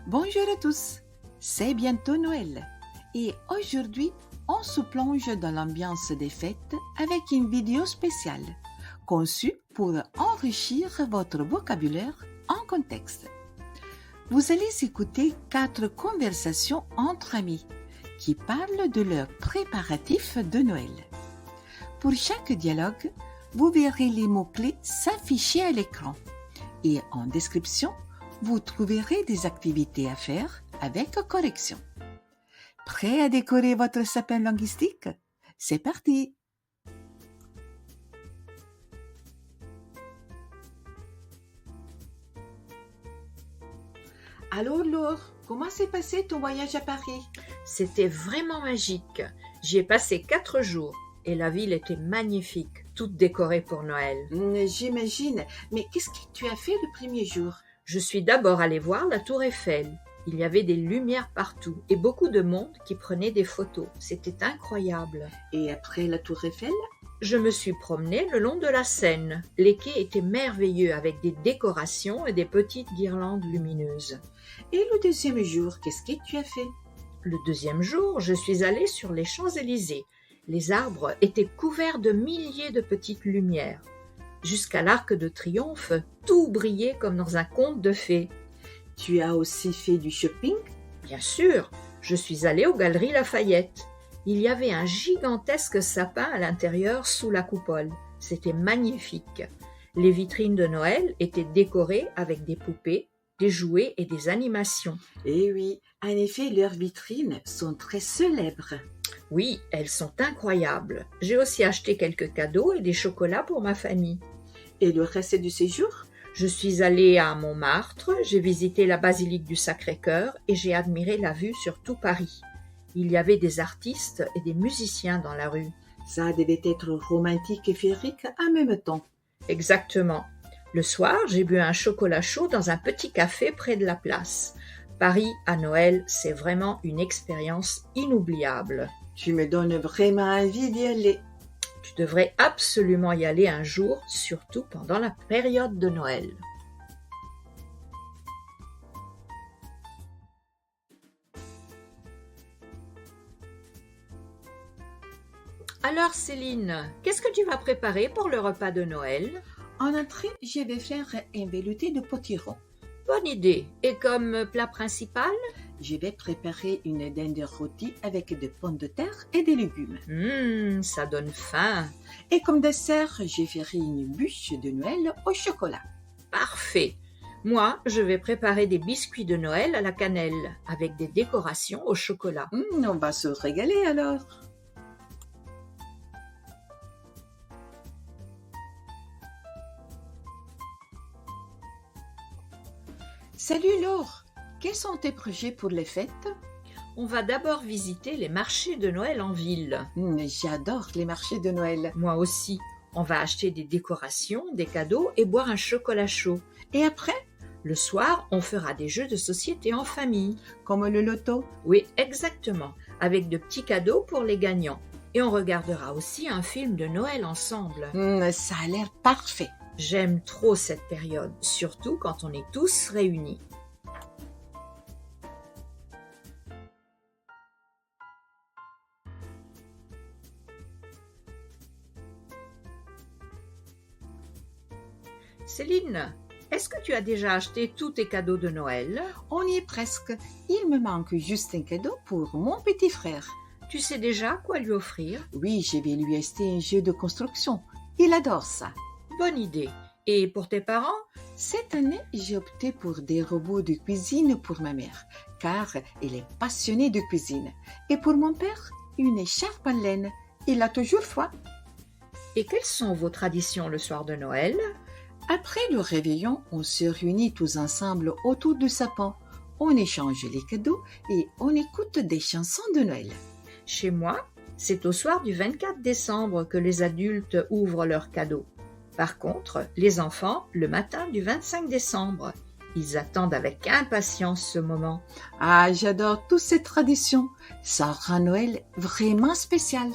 Bonjour à tous, c'est bientôt Noël et aujourd'hui on se plonge dans l'ambiance des fêtes avec une vidéo spéciale conçue pour enrichir votre vocabulaire en contexte. Vous allez écouter 4 conversations entre amis qui parlent de leurs préparatifs de Noël. Pour chaque dialogue, vous verrez les mots-clés s'afficher à l'écran et en description, vous trouverez des activités à faire avec correction. Prêt à décorer votre sapin linguistique? C'est parti! Alors Laure, comment s'est passé ton voyage à Paris? C'était vraiment magique. J'y ai passé 4 jours et la ville était magnifique, toute décorée pour Noël. J'imagine, mais qu'est-ce que tu as fait le premier jour? Je suis d'abord allée voir la Tour Eiffel. Il y avait des lumières partout et beaucoup de monde qui prenait des photos. C'était incroyable. Et après la Tour Eiffel? Je me suis promenée le long de la Seine. Les quais étaient merveilleux avec des décorations et des petites guirlandes lumineuses. Et le deuxième jour, qu'est-ce que tu as fait? Le deuxième jour, je suis allée sur les Champs-Élysées. Les arbres étaient couverts de milliers de petites lumières. Jusqu'à l'Arc de Triomphe, tout brillait comme dans un conte de fées. Tu as aussi fait du shopping? Bien sûr, je suis allée aux Galeries Lafayette. Il y avait un gigantesque sapin à l'intérieur sous la coupole. C'était magnifique. Les vitrines de Noël étaient décorées avec des poupées, des jouets et des animations. Eh oui, en effet, leurs vitrines sont très célèbres. Oui, elles sont incroyables. J'ai aussi acheté quelques cadeaux et des chocolats pour ma famille. Et le reste du séjour? Je suis allée à Montmartre, j'ai visité la basilique du Sacré-Cœur et j'ai admiré la vue sur tout Paris. Il y avait des artistes et des musiciens dans la rue. Ça devait être romantique et féerique en même temps. Exactement. Le soir, j'ai bu un chocolat chaud dans un petit café près de la place. Paris à Noël, c'est vraiment une expérience inoubliable. Tu me donnes vraiment envie d'y aller. Tu devrais absolument y aller un jour, surtout pendant la période de Noël. Alors Céline, qu'est-ce que tu vas préparer pour le repas de Noël? En entrée, je vais faire un velouté de potiron. Bonne idée. Et comme plat principal? Je vais préparer une dinde rôtie avec des pommes de terre et des légumes. Ça donne faim. Et comme dessert, je ferai une bûche de Noël au chocolat. Parfait. Moi, je vais préparer des biscuits de Noël à la cannelle avec des décorations au chocolat. On va se régaler alors. Salut Laure, quels sont tes projets pour les fêtes? On va d'abord visiter les marchés de Noël en ville. J'adore les marchés de Noël. Moi aussi. On va acheter des décorations, des cadeaux et boire un chocolat chaud. Et après? Le soir, on fera des jeux de société en famille. Comme le loto? Oui, exactement, avec de petits cadeaux pour les gagnants. Et on regardera aussi un film de Noël ensemble. Ça a l'air parfait. J'aime trop cette période, surtout quand on est tous réunis. Céline, est-ce que tu as déjà acheté tous tes cadeaux de Noël? On y est presque. Il me manque juste un cadeau pour mon petit frère. Tu sais déjà quoi lui offrir? Oui, je vais lui acheter un jeu de construction. Il adore ça. Bonne idée. Et pour tes parents? Cette année, j'ai opté pour des robots de cuisine pour ma mère, car elle est passionnée de cuisine. Et pour mon père, une écharpe en laine. Il a toujours froid. Et quelles sont vos traditions le soir de Noël? Après le réveillon, on se réunit tous ensemble autour du sapin. On échange les cadeaux et on écoute des chansons de Noël. Chez moi, c'est au soir du 24 décembre que les adultes ouvrent leurs cadeaux. Par contre, les enfants, le matin du 25 décembre. Ils attendent avec impatience ce moment. Ah, j'adore toutes ces traditions. Ça rend Noël vraiment spécial.